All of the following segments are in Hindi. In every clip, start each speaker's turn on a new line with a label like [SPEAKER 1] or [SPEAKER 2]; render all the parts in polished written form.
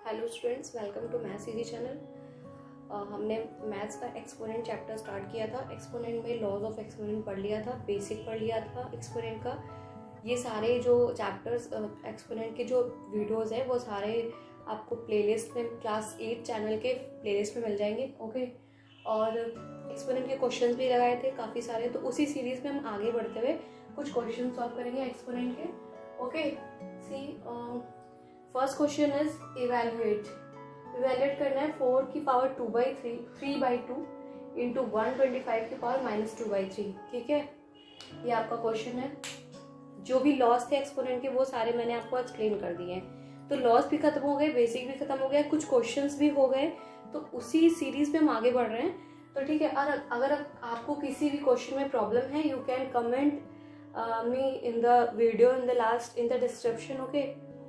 [SPEAKER 1] Hello students, welcome to maths easy channel. हमने मैथ्स का एक्सपोनेंट चैप्टर स्टार्ट किया था। एक्सपोनेंट में लॉज ऑफ एक्सपोनेंट पढ़ लिया था, बेसिक पढ़ लिया था एक्सपोनेंट का। ये सारे जो चैप्टर्स एक्सपोनेंट के जो वीडियोस हैं वो सारे आपको प्लेलिस्ट में क्लास 8 चैनल के प्लेलिस्ट में मिल जाएंगे। ओके, और एक्सपोनेंट के क्वेश्चंस भी लगाए थे काफ़ी सारे, तो उसी सीरीज में हम आगे बढ़ते हुए कुछ क्वेश्चन सॉल्व करेंगे एक्सपोनेंट के। Okay, see first question is evaluate करना है 4 की पावर 2/3 3/2 इंटू 125 की पावर -2/3। ठीक है, ये आपका क्वेश्चन है। जो भी लॉस थे एक्सपोनेंट के वो सारे मैंने आपको एक्सप्लेन कर दिए हैं। तो लॉस भी खत्म हो गए, बेसिक भी खत्म हो गया, कुछ क्वेश्चंस भी हो गए, तो उसी सीरीज में हम आगे बढ़ रहे हैं। तो ठीक है, और अगर आपको किसी भी क्वेश्चन में प्रॉब्लम है, you can comment me in the video in the last in the description, okay,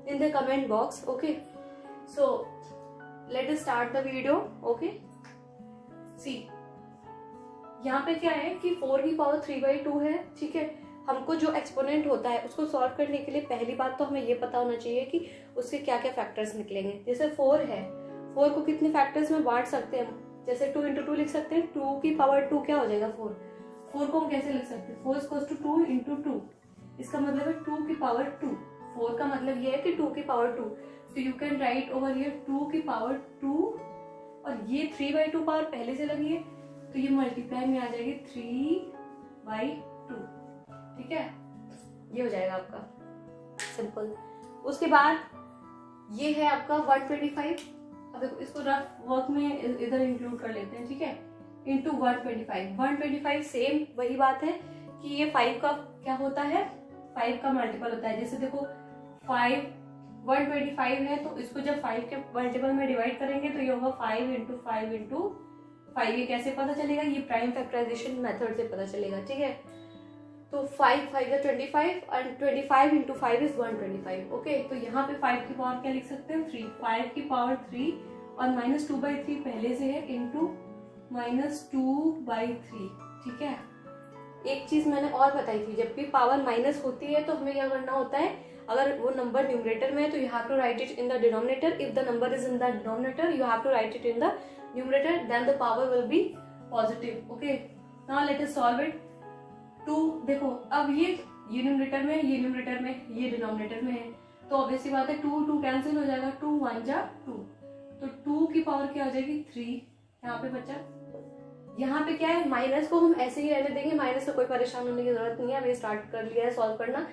[SPEAKER 1] in the comment box. Okay, so let us start the video. Okay, see यहाँ पे क्या है कि 4 की पावर 3/2 है। ठीक है, हमको जो एक्सपोनेंट होता है उसको सॉल्व करने के लिए पहली बात तो हमें ये पता होना चाहिए कि उसके क्या क्या फैक्टर्स निकलेंगे। जैसे 4 है, 4 को कितने फैक्टर्स में बांट सकते हैं हम? जैसे 2 × 2 लिख सकते हैं। 2 की पावर 2 क्या हो जाएगा? 4 को हम कैसे लिख सकते हैं? 4 = 2 × 2, इसका मतलब है 2 की पावर 2। 4 का मतलब ये है कि 2 की पावर 2, तो you can write over here 2 की पावर 2, और ये 3/2 पावर पहले से लगी है तो ये मल्टीप्लाई में आ जाएगी 3/2। ठीक है, ये हो जाएगा आपका सिंपल। उसके बाद ये है आपका 125। अब देखो, इसको रफ वर्क में इधर इंक्लूड कर लेते हैं। ठीक है, इंटू 125 सेम वही बात है कि ये 5 का क्या होता है, 5 का मल्टीपल होता है। जैसे देखो 125 है, तो इसको जब 5 के मल्टीपल में डिवाइड करेंगे तो ये होगा 5 × 5 × 5। ये कैसे पता चलेगा? ये प्राइम फैक्टराइजेशन मेथड से पता चलेगा। ठीक है, तो 5 × 5 = 25 और 25 × 5 = 125। ओके, तो यहाँ पे 5 की पावर क्या लिख सकते हैं? 3। 5 की पावर 3 और -2/3 पहले से है, इंटू -2/3। ठीक है, एक चीज मैंने और बताई थी, जब भी पावर माइनस होती है तो हमें क्या करना होता है, अगर वो नंबर न्यूमरेटर में है तो you have to write it in the denominator. If the number is in the denominator you have to write it in the numerator, then the power will be positive. Okay, now let us solve it. 2 देखो, अब ये न्यूमरेटर में, ये न्यूमरेटर में, ये डिनोमिनेटर में है, तो ऑब्वियसली बात है 2 कैंसिल हो जाएगा, 2 × 1 = 2, तो 2 की पावर क्या हो जाएगी? 3। यहाँ पे बचा, यहाँ पे क्या है, माइनस को हम ऐसे ही रहने देंगे, माइनस से कोई परेशान होने की जरूरत नहीं है। अभी स्टार्ट कर लिया है सॉल्व करना,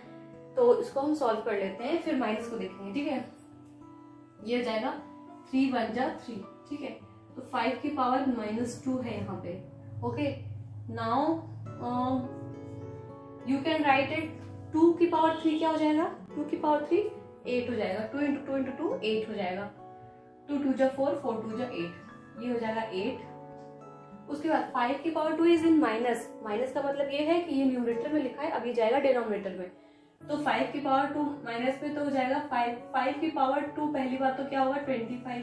[SPEAKER 1] तो इसको हम सॉल्व कर लेते हैं, फिर माइनस को देखेंगे। ठीक है, ये हो जाएगा 3 × 1 = 3। ठीक है, तो 5 की पावर -2 है यहाँ पे। Okay, now you can write it 2 की पावर 3 क्या हो जाएगा? 2 की पावर 3 8 हो जाएगा। 2 × 2 × 2 8 हो जाएगा। 2 × 2 = 4, 4 × 2 = 8, ये हो जाएगा 8। उसके बाद 5 की power 2 is in minus. Minus का मतलब ये है कि ये न्यूमरेटर में लिखा है, अब ये जाएगा डिनोमिनेटर में, तो 5 की पावर 2 माइनस में तो हो जाएगा 5 की पावर 2 पहली बात तो क्या होगा? 25। 5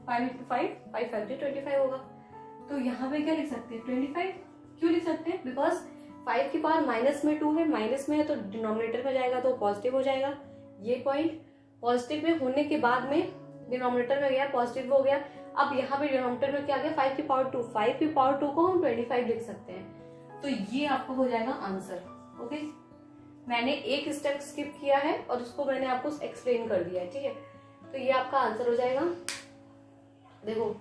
[SPEAKER 1] × 5 5 × 5 = 25 होगा। तो यहाँ पे क्या लिख सकते हैं? 25। क्यों लिख सकते हैं? बिकॉज 5 की पावर माइनस में 2 है, माइनस में है तो डिनोमिनेटर में जाएगा तो पॉजिटिव हो जाएगा। ये पॉइंट पॉजिटिव में होने के बाद में डिनोमिनेटर में गया, पॉजिटिव हो गया। अब यहाँ पे डिनोमिनेटर में क्या आ गया? 5 की पावर 2। 5 की पावर 2 को हम 25 लिख सकते हैं, तो ये आपको हो जाएगा आंसर। ओके, मैंने एक स्टेप स्किप किया है और उसको मैंने आपको एक्सप्लेन कर दिया है। ठीक है, तो ये आपका आंसर हो जाएगा। देखो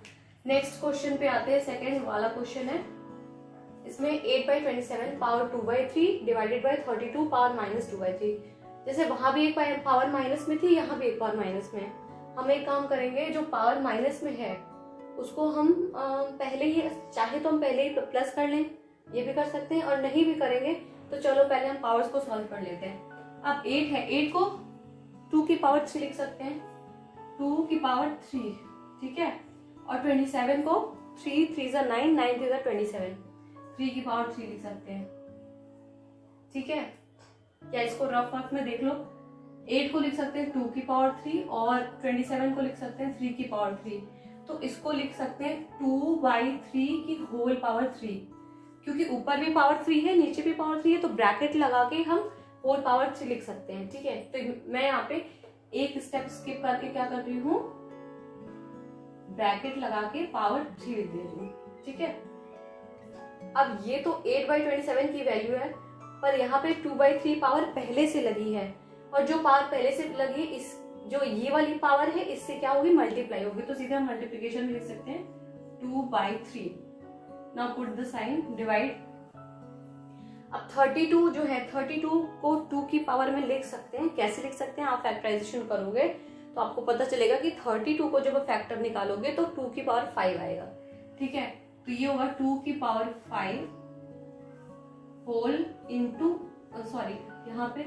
[SPEAKER 1] नेक्स्ट क्वेश्चन पे आते हैं। सेकेंड वाला क्वेश्चन है, इसमें 8/27 पावर 2/3 डिवाइडेड बाय 32 पावर -2/3। जैसे वहां भी एक पावर माइनस में थी, यहाँ भी एक पावर माइनस में है। हम एक काम करेंगे, जो पावर माइनस में है उसको हम पहले ही, चाहे तो हम पहले ही प्लस कर लें, ये भी कर सकते हैं, और नहीं भी करेंगे तो चलो पहले हम पावर्स को सॉल्व कर लेते हैं। अब 8 है, 8 को 2 की पावर 3 लिख सकते हैं, 2 की पावर 3। ठीक है, और 27 को 3 × 3 = 9, 9 × 3 = 27, 3 की पावर 3 लिख सकते हैं। ठीक है, क्या इसको रफ वर्क में देख लो, 8 को लिख सकते हैं 2 की पावर 3 और 27 को लिख सकते हैं 3 की पावर 3, तो इसको लिख सकते हैं 2/3 की होल पावर 3, क्योंकि ऊपर भी पावर 3 है, नीचे भी पावर 3 है, तो ब्रैकेट लगा के हम होल पावर 3 लिख सकते हैं। ठीक है, तो मैं यहाँ पे एक स्टेप स्किप करके क्या कर रही हूँ, ब्रैकेट लगा के पावर 3 लिख दे रही हूँ, ठीक है। अब ये तो 8/27 की वैल्यू है, पर यहाँ पे 2/3 पावर पहले से लगी है, और जो पावर पहले से लगी है, इस जो ये वाली पावर है इससे क्या होगी, मल्टीप्लाई होगी, तो सीधे हम मल्टीप्लीकेशन में लिख सकते हैं 2/3। Now put the sign divide. अब 32 जो है, 32 को 2 की पावर में लिख सकते हैं। कैसे लिख सकते हैं, आप फैक्टराइजेशन करोगे तो आपको पता चलेगा कि 32 को जब आप फैक्टर निकालोगे तो 2 की पावर 5 आएगा, ठीक है। तो ये होगा 2 की पावर 5 होल इंटू, सॉरी यहाँ पे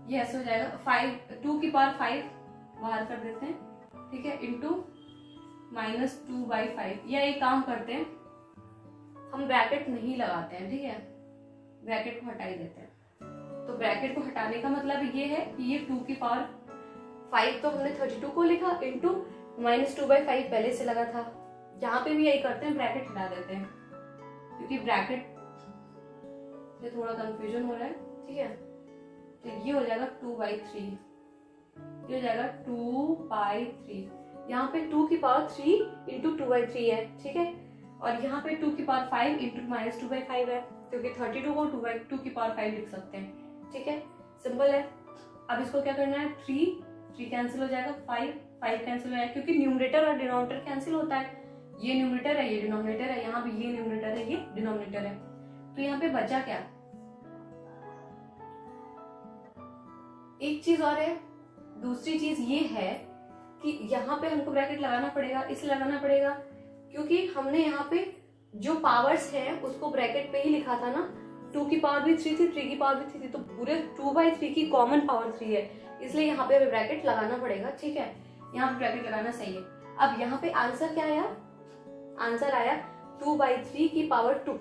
[SPEAKER 1] ये ऐसे हो जाएगा 2 की पावर 5 बाहर कर देते हैं, ठीक है, इंटू -2/5। या एक काम करते हैं, हम ब्रैकेट नहीं लगाते हैं, ठीक है, ब्रैकेट को हटा ही देते हैं। तो ब्रैकेट को हटाने का मतलब ये है कि ये 2 की पावर 5 तो हमने 32 को लिखा, इंटू -2/5 पहले से लगा था। यहाँ पे भी यही करते हैं, ब्रैकेट हटा देते हैं, क्योंकि ब्रैकेट से थोड़ा कंफ्यूजन हो रहा है, ठीक है। तो ये हो जाएगा 2/3, ये हो जाएगा 2/3। यहाँ पे 2 की पावर 3 इंटू 2/3 है, ठीक है, और यहाँ पे 2 की पावर 5 इंटू -2/5 है, क्योंकि 32 को 2 की पावर 5 लिख सकते हैं, ठीक है, सिंपल है। अब इसको क्या करना है, 3 कैंसिल हो जाएगा, 5 कैंसिल हो जाएगा, क्योंकि न्यूमरेटर और डिनोमिनेटर कैंसिल होता है। ये न्यूमरेटर है, ये डिनोमिनेटर है, यहाँ भी ये न्यूमरेटर है, ये डिनोमिनेटर है, तो यहाँ पे बचा क्या, एक चीज और है। दूसरी चीज ये है कि यहाँ पे हमको ब्रैकेट लगाना पड़ेगा, इसलिए लगाना पड़ेगा क्योंकि हमने यहाँ पे जो पावर्स हैं उसको ब्रैकेट पे ही लिखा था ना। 2 की पावर भी 3 थी, 3 की पावर भी 3 थी, तो पूरे 2/3 की कॉमन पावर 3 है, इसलिए यहाँ पे ब्रैकेट लगाना पड़ेगा, ठीक है। यहाँ पे ब्रैकेट लगाना सही है। अब यहाँ पे आंसर क्या आया, आंसर आया 2/3 की पावर 2।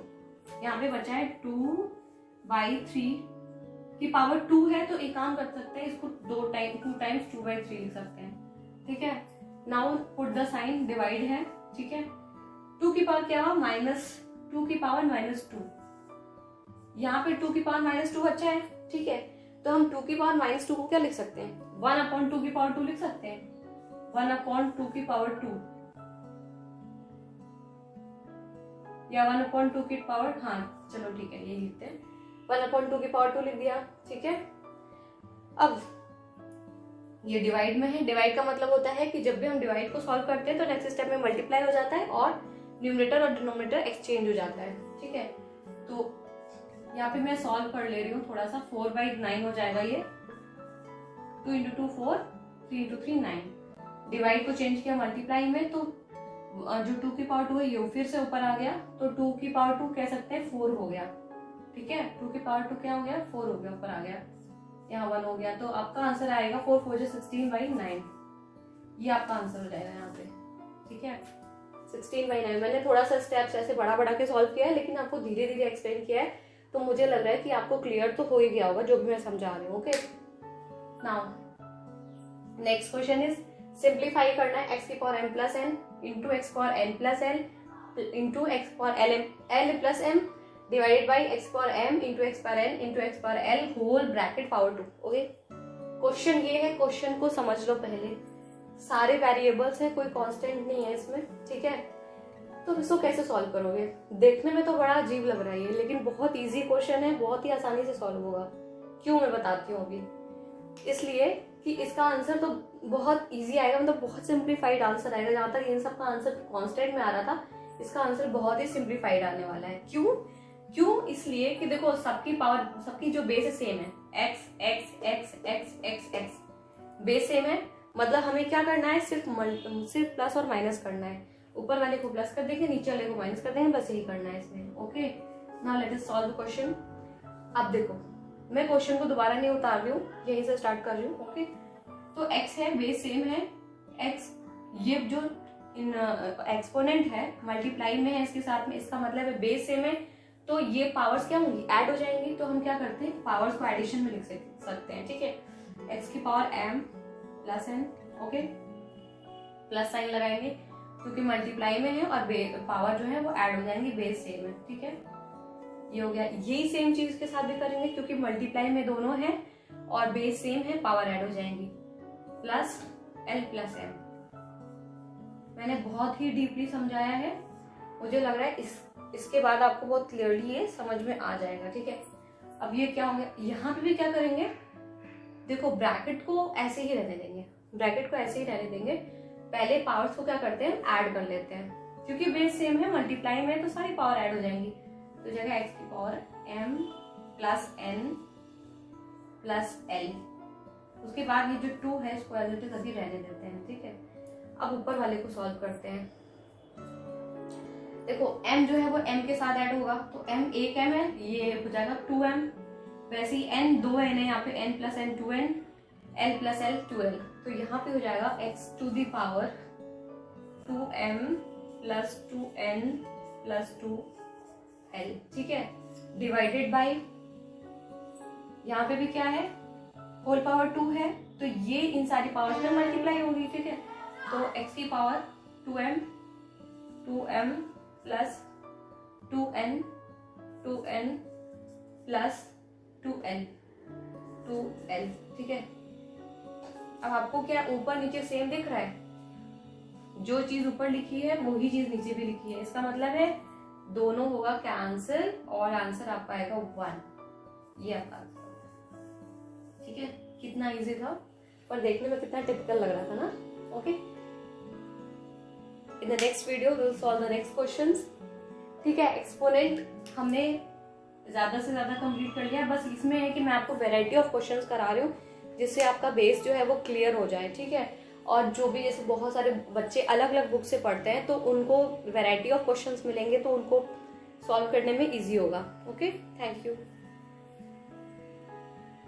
[SPEAKER 1] यहाँ पे बचा है 2/3 की पावर 2 है, तो एक काम कर सकते हैं, इसको 2 टाइम्स 2/3 लिख सकते हैं, ठीक है। Now put the sign divide है, ठीक है। 2 की पावर क्या हुआ, -2 की पावर -2। यहाँ पे 2 की पावर -2 अच्छा है, ठीक है, तो हम 2 की पावर -2 को क्या लिख सकते हैं, 1/2 की पावर 2 लिख सकते हैं, 1/2 की पावर 2 या 1/2 की पावर, हाँ चलो ठीक है ये लिखते हैं, 1/2 की पावर 2 लिख दिया, ठीक है। अब ये डिवाइड में है, डिवाइड का मतलब होता है कि जब भी हम डिवाइड को सॉल्व करते हैं तो नेक्स्ट स्टेप में मल्टीप्लाई हो जाता है और न्यूमरेटर और डिनोमिनेटर एक्सचेंज हो जाता है, ठीक है। तो यहाँ पे मैं सॉल्व कर ले रही हूँ थोड़ा सा, 4/9 हो जाएगा ये, 2 × 2 4, 3 × 3 9। डिवाइड को चेंज किया मल्टीप्लाई में, तो जो 2 की पावर 2 है ये फिर से ऊपर आ गया, तो 2 की पावर 2 कह सकते हैं 4 हो गया, ठीक है। 2 की पावर 2 क्या हो गया, 4 हो गया, ऊपर आ गया, यहाँ 1 हो गया, तो आपका आंसर आएगा 4 4 16/9। ये आपका आंसर हो जाएगा यहाँ पे, ठीक है, 16/9। मैंने थोड़ा सा स्टेप्स ऐसे बड़ा के सॉल्व किया है, लेकिन आपको धीरे धीरे एक्सप्लेन किया है, तो मुझे लग रहा है कि आपको क्लियर तो हो ही गया होगा जो भी मैं समझा रही हूँ, okay. Now next question is, simplify करना है x की power m plus n into x power n plus l into x power l plus m divided by x power m into x power n into x power l whole bracket power 2, okay. Question ये है, क्वेश्चन को समझ लो पहले, सारे वेरिएबल्स हैं, कोई कांस्टेंट नहीं है इसमें, ठीक है। तो इसको कैसे सॉल्व करोगे, देखने में तो बड़ा अजीब लग रहा है ये, लेकिन बहुत इजी क्वेश्चन है, बहुत ही आसानी से सॉल्व होगा। क्यों, मैं बताती हूँ अभी। इसलिए कि इसका आंसर तो बहुत इजी आएगा, मतलब बहुत सिंप्लीफाइड आंसर आएगा। जहां तक इन सब का आंसर कांस्टेंट में आ रहा था, इसका आंसर बहुत ही सिंप्लीफाइड आने वाला है। क्यों, इसलिए कि देखो सबकी पावर, सबकी जो बेस सेम है, x बेस सेम है, मतलब हमें क्या करना है, सिर्फ प्लस और माइनस करना है। ऊपर वाले को प्लस कर देंगे, नीचे वाले को माइनस कर देंगे, बस यही करना है इसमें, okay. Now let us solve the question. अब देखो, मैं क्वेश्चन को दोबारा नहीं उतार रही हूँ, यहीं से स्टार्ट कर रही हूँ, ओके। तो x है, बेस सेम है, x ये जो एक्सपोनेंट है मल्टीप्लाई में है इसके साथ में, इसका मतलब है बेस सेम है, तो ये पावर्स क्या होंगी, ऐड हो जाएंगी। तो हम क्या करते हैं, पावर्स को एडिशन में लिख सकते हैं, ठीक है। x की power m plus n, okay, plus sign लगाएंगे क्योंकि मल्टीप्लाई में है, और पावर जो है वो ऐड हो जाएंगी, बेस सेम है, ठीक है। ये हो गया। यही सेम चीज के साथ भी करेंगे क्योंकि मल्टीप्लाई में दोनों है और बेस सेम है, पावर ऐड हो जाएंगी, प्लस l प्लस m। मैंने बहुत ही डीपली समझाया है, मुझे लग रहा है इसके बाद आपको बहुत क्लियरली ये समझ में आ जाएगा। ठीक है, अब ये क्या होंगे, यहाँ पे भी क्या करेंगे, देखो ब्रैकेट को ऐसे ही रहने देंगे, ब्रैकेट को ऐसे ही रहने देंगे। पहले पावर्स को क्या करते हैं, ऐड कर लेते हैं, क्योंकि बेस सेम है, मल्टीप्लाई में तो सारी पावर ऐड हो जाएंगी। तो जगह x की power m plus n plus l, उसके बाद ये जो 2 है इसको एज इट इज अभी रहने देते हैं। ठीक है, अब ऊपर वाले को सॉल्व करते हैं। देखो m जो है वो m के साथ ऐड होगा, तो m एक m है, ये हो जाएगा 2m। वैसे ही n 2 n है, यहाँ पे n plus n 2n, l plus l 2l, तो यहाँ पे हो जाएगा x to the power 2m plus 2n plus 2l। ठीक है, डिवाइडेड बाय यहाँ पे भी क्या है, होल पावर 2 है, तो ये इन सारी पावर्स में मल्टीप्लाई होगी। ठीक है, तो x की power 2m plus 2n plus 2l। ठीक है, अब आपको क्या ऊपर नीचे सेम दिख रहा है, जो चीज ऊपर लिखी है वही चीज नीचे भी लिखी है, इसका मतलब है दोनों होगा कैंसिल और आंसर आपका आएगा 1। ये आपका आंसर। ठीक है, कितना इजी था, पर देखने में कितना टिपिकल लग रहा था ना। Okay, in the next video we will solve the next questions. ठीक है, एक्सपोनेंट हमने ज्यादा से ज्यादा कंप्लीट कर लिया, बस इसमें है कि मैं आपको वैरायटी ऑफ क्वेश्चंस करा रही हूँ जिससे आपका बेस जो है वो क्लियर हो जाए। ठीक है, और जो भी जैसे बहुत सारे बच्चे अलग अलग बुक से पढ़ते हैं तो उनको वैरायटी ऑफ क्वेश्चंस मिलेंगे, तो उनको सॉल्व करने में इजी होगा। Okay, thank you.